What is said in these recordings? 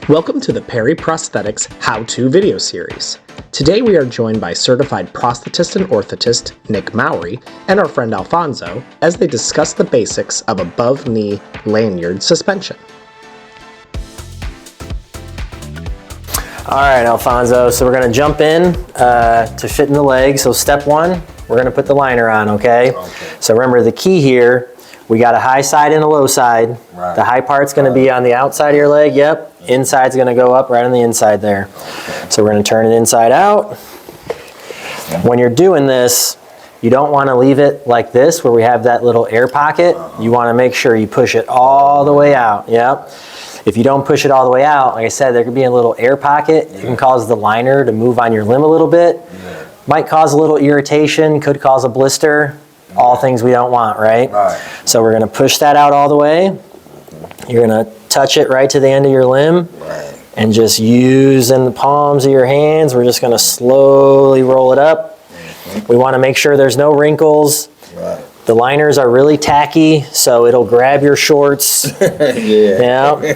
Welcome to the Perry Prosthetics How-To video series. Today we are joined by Certified Prosthetist and Orthotist Nick Mowery and our friend Alfonso as they discuss the basics of above-knee lanyard suspension. All right, Alfonso, so we're going to jump in to fit in the leg. So step one, we're going to put the liner on, okay? So remember the key here, we got a high side and a low side. Right. The high part's going to be on the outside of your leg, yep. Inside's going to go up right on the inside there. Okay. So we're going to turn it inside out. When you're doing this, you don't want to leave it like this where we have that little air pocket. You want to make sure you push it all the way out, yep. If you don't push it all the way out, like I said, there could be a little air pocket. It can cause the liner to move on your limb a little bit. Might cause a little irritation, could cause a blister. All things we don't want, right? So we're going to push that out all the way. You're going to touch it right to the end of your limb. And just using the palms of your hands, we're just going to slowly roll it up. We want to make sure there's no wrinkles. The liners are really tacky, so it'll grab your shorts. Yeah.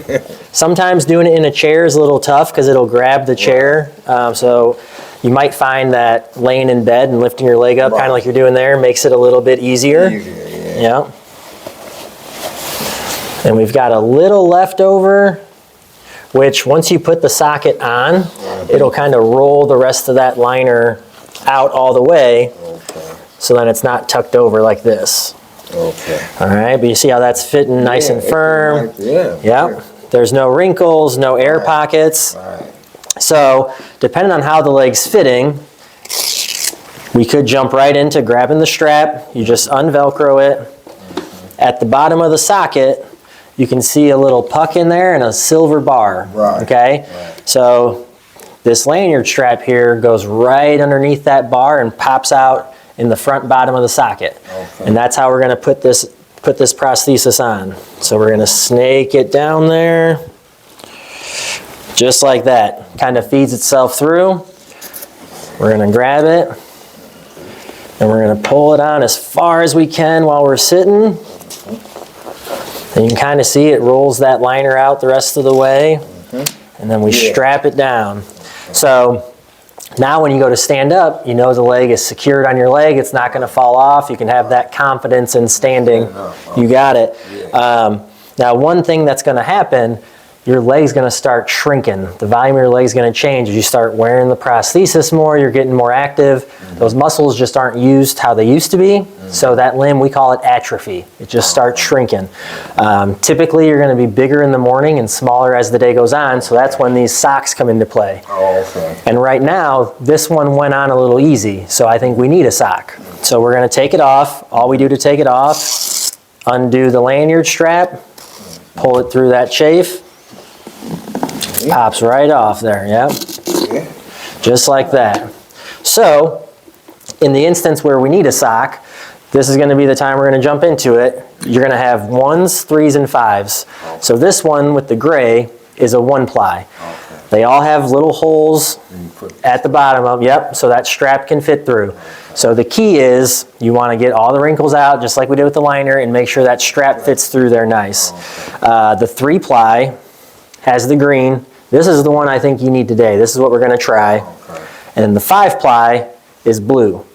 Sometimes doing it in a chair is a little tough because it'll grab the chair. So you might find that laying in bed and lifting your leg up, kind of like you're doing there, makes it a little bit easier. Yeah. And we've got a little left over, which once you put the socket on, it'll kind of roll the rest of that liner out all the way. So then it's not tucked over like this. Okay. All right, but you see how that's fitting nice and firm? Yep. There's no wrinkles, no air pockets. So depending on how the leg's fitting, we could jump right into grabbing the strap. You just unvelcro it. At the bottom of the socket, you can see a little puck in there and a silver bar. Okay? So this lanyard strap here goes right underneath that bar and pops out in the front bottom of the socket. And that's how we're going to put this prosthesis on. So we're going to snake it down there. Just like that. Kind of feeds itself through. We're going to grab it. And we're going to pull it on as far as we can while we're sitting. And you can kind of see it rolls that liner out the rest of the way. And then we strap it down. So now when you go to stand up, you know the leg is secured on your leg. It's not going to fall off. You can have that confidence in standing. You got it. Now one thing that's going to happen, your leg's going to start shrinking. The volume of your leg's going to change as you start wearing the prosthesis more. You're getting more active. Those muscles just aren't used how they used to be. So that limb, we call it atrophy. It just starts shrinking. Typically, you're going to be bigger in the morning and smaller as the day goes on. So that's when these socks come into play. And right now, this one went on a little easy. So I think we need a sock. So we're going to take it off. All we do to take it off, undo the lanyard strap, pull it through that chafe. Pops right off there, yep. Just like that. So, in the instance where we need a sock, this is going to be the time we're going to jump into it. You're going to have 1s, 3s, and 5s. So this one with the gray is a 1-ply. They all have little holes at the bottom of them, yep, so that strap can fit through. So the key is you want to get all the wrinkles out, just like we did with the liner, and make sure that strap fits through there nice. The 3-ply has the green. This is the one I think you need today. This is what we're going to try. And the 5-ply is blue.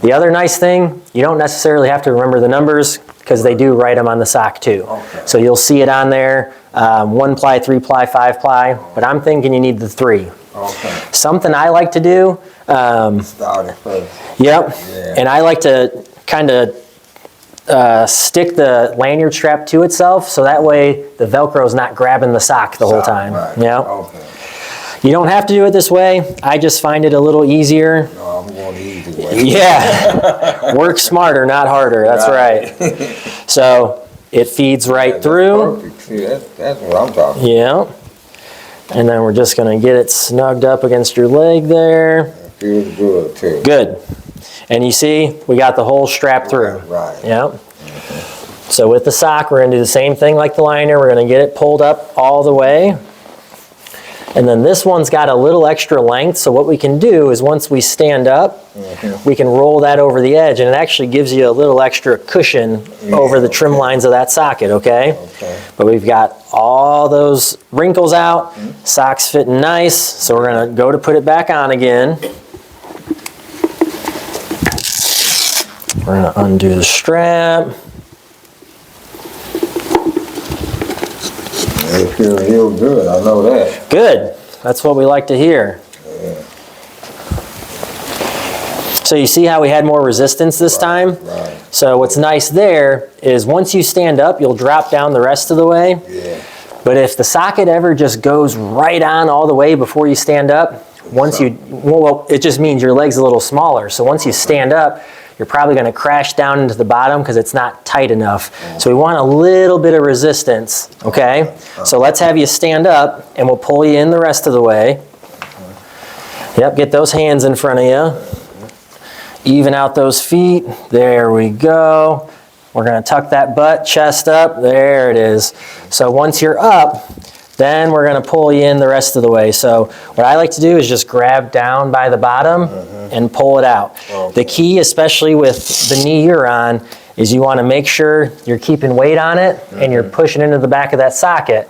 The other nice thing, you don't necessarily have to remember the numbers because they do write them on the sock too. So you'll see it on there, 1-ply, 3-ply, 5-ply, but I'm thinking you need the 3. Something I like to do, and I like to kind of stick the lanyard strap to itself so that way the Velcro is not grabbing the sock the whole time. You don't have to do it this way. I just find it a little easier. I'm going the easy way. Yeah. Work smarter, not harder. That's right. So it feeds right through. Perfect. See, that's what I'm talking about. Yeah. And then we're just going to get it snugged up against your leg there. It feels good too. Good. And you see, we got the whole strap through. Yep. So with the sock, we're going to do the same thing like the liner. We're going to get it pulled up all the way. And then this one's got a little extra length, so what we can do is once we stand up, we can roll that over the edge, and it actually gives you a little extra cushion over the trim lines of that socket, okay? But we've got all those wrinkles out. Sock's fitting nice, so we're gonna go to put it back on again. We're gonna undo the strap. It feels real good, I know that. Good, that's what we like to hear. Yeah. So you see how we had more resistance this time? Right. So what's nice there is once you stand up, you'll drop down the rest of the way. Yeah. But if the socket ever just goes right on all the way before you stand up, well, it just means your leg's a little smaller. So once you stand up, you're probably going to crash down into the bottom because it's not tight enough. So we want a little bit of resistance, okay? So let's have you stand up and we'll pull you in the rest of the way. Yep, get those hands in front of you. Even out those feet. There we go. We're going to tuck that butt, chest up. There it is. So once you're up, then we're going to pull you in the rest of the way. So what I like to do is just grab down by the bottom and pull it out. Okay. The key, especially with the knee you're on, is you want to make sure you're keeping weight on it and you're pushing into the back of that socket.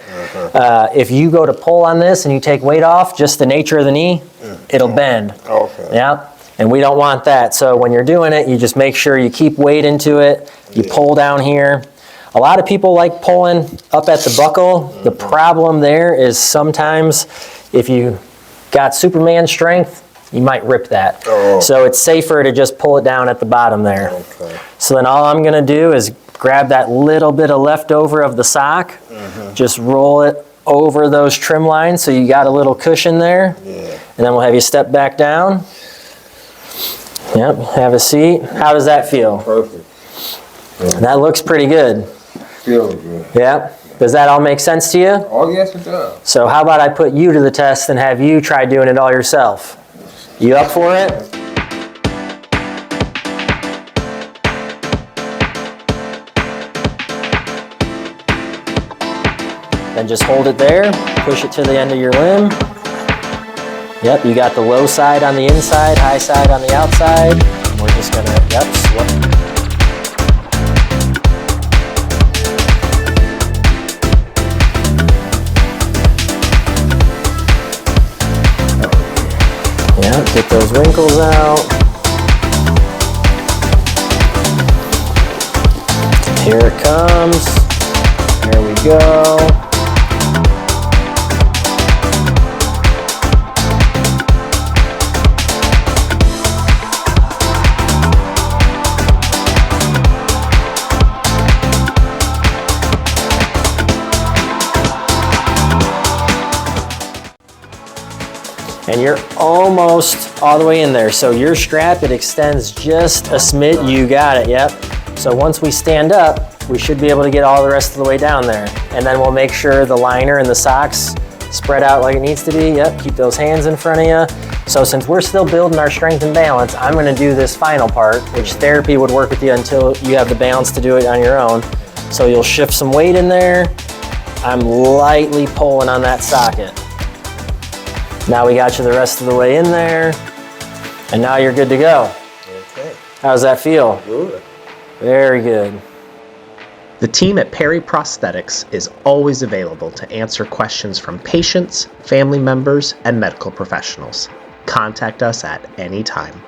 If you go to pull on this and you take weight off, just the nature of the knee, it'll bend. Okay. Yeah. And we don't want that. So when you're doing it, you just make sure you keep weight into it. You pull down here. A lot of people like pulling up at the buckle. The problem there is sometimes if you got Superman strength, you might rip that. Oh. So it's safer to just pull it down at the bottom there. Okay. So then all I'm going to do is grab that little bit of leftover of the sock, just roll it over those trim lines so you got a little cushion there. Yeah. And then we'll have you step back down. Yep, have a seat. How does that feel? Perfect. That looks pretty good. Feels good. Yep. Does that all make sense to you? Oh, yes, it does. So how about I put you to the test and have you try doing it all yourself? You up for it? Then just hold it there, push it to the end of your limb. Yep, you got the low side on the inside, high side on the outside. And we're just gonna, yep, slip. Yeah, get those wrinkles out. Here it comes. There we go. And you're almost all the way in there. So your strap, it extends just a smidge. You got it, yep. So once we stand up, we should be able to get all the rest of the way down there. And then we'll make sure the liner and the socks spread out like it needs to be. Yep, keep those hands in front of you. So since we're still building our strength and balance, I'm gonna do this final part, which therapy would work with you until you have the balance to do it on your own. So you'll shift some weight in there. I'm lightly pulling on that socket. Now we got you the rest of the way in there, and now you're good to go. Okay. How's that feel? Good. Very good. The team at Perry Prosthetics is always available to answer questions from patients, family members, and medical professionals. Contact us at any time.